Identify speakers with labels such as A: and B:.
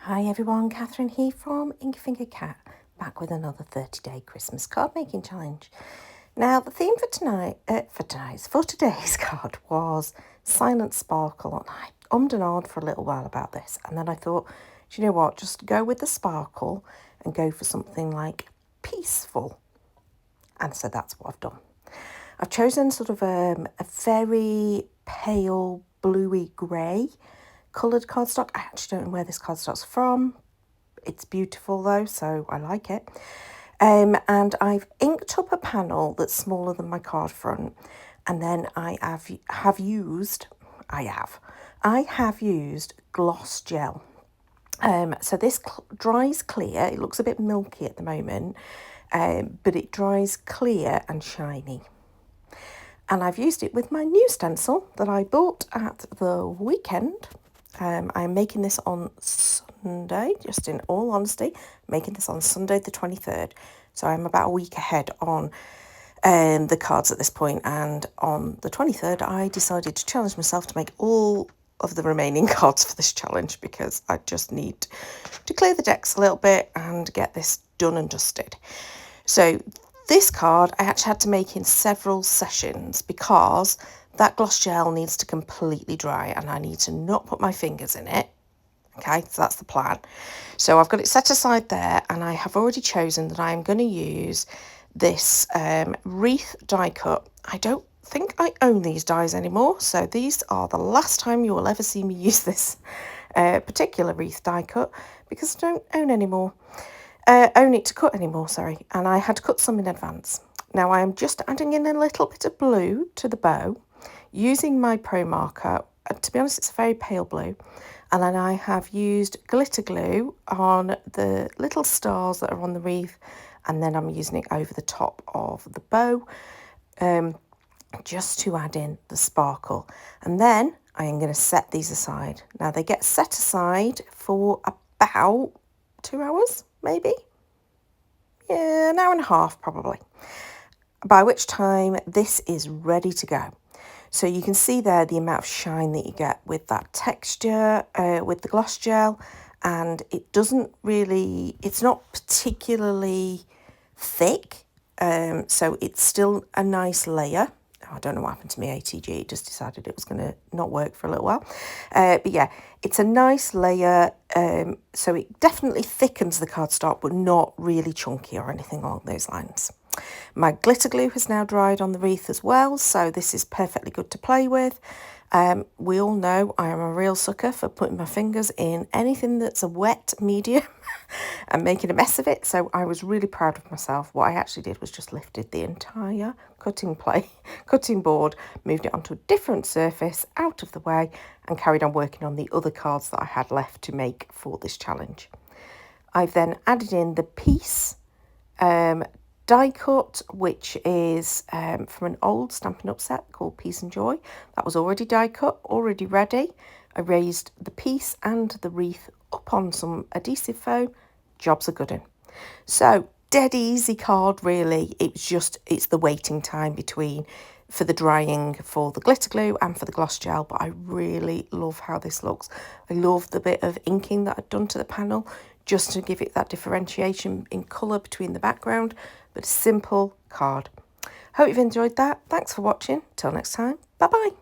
A: Hi everyone, Catherine here from Inky Finger Cat, back with another 30-day Christmas card making challenge. Now the theme for today's card was Silent Sparkle, and I ummed and ahed for a little while about this, and then I thought, do you know what, just go with the sparkle and go for something like peaceful, and so that's what I've done. I've chosen sort of a very pale bluey grey coloured cardstock. I actually don't know where this cardstock's from. It's beautiful though, so I like it. And I've inked up a panel that's smaller than my card front, and then I have used gloss gel. So this dries clear. It looks a bit milky at the moment, but it dries clear and shiny. And I've used it with my new stencil that I bought at the weekend. I'm making this on Sunday, just in all honesty, making this on Sunday the 23rd. So I'm about a week ahead on the cards at this point. And on the 23rd, I decided to challenge myself to make all of the remaining cards for this challenge, because I just need to clear the decks a little bit and get this done and dusted. So this card I actually had to make in several sessions because that gloss gel needs to completely dry and I need to not put my fingers in it. Okay, so that's the plan. So I've got it set aside there, and I have already chosen that I'm going to use this wreath die cut. I don't think I own these dies anymore, so these are the last time you will ever see me use this particular wreath die cut, because I don't own it to cut anymore, sorry, and I had to cut some in advance. Now I am just adding in a little bit of blue to the bow using my Pro marker. To be honest, it's a very pale blue, and then I have used glitter glue on the little stars that are on the wreath, and then I'm using it over the top of the bow just to add in the sparkle. And then I am going to set these aside. Now they get set aside for about 2 hours, maybe. Yeah, an hour and a half probably. By which time this is ready to go. So you can see there the amount of shine that you get with that texture, with the gloss gel, and it's not particularly thick, so it's still a nice layer. I don't know what happened to me ATG, it just decided it was going to not work for a little while. But yeah, it's a nice layer, so it definitely thickens the cardstock, but not really chunky or anything along those lines. My glitter glue has now dried on the wreath as well, so this is perfectly good to play with. We all know I am a real sucker for putting my fingers in anything that's a wet medium and making a mess of it, so I was really proud of myself. What I actually did was just lifted the entire cutting board, moved it onto a different surface out of the way, and carried on working on the other cards that I had left to make for this challenge. I've then added in the piece die cut, which is from an old Stampin' Up set called Peace and Joy. That was already die cut, already ready. I raised the piece and the wreath up on some adhesive foam. Job's a good one. So dead easy card really. It's the waiting time for the drying for the glitter glue and for the gloss gel, but I really love how this looks. I love the bit of inking that I've done to the panel just to give it that differentiation in colour between the background, but a simple card. Hope you've enjoyed that. Thanks for watching. Till next time. Bye bye.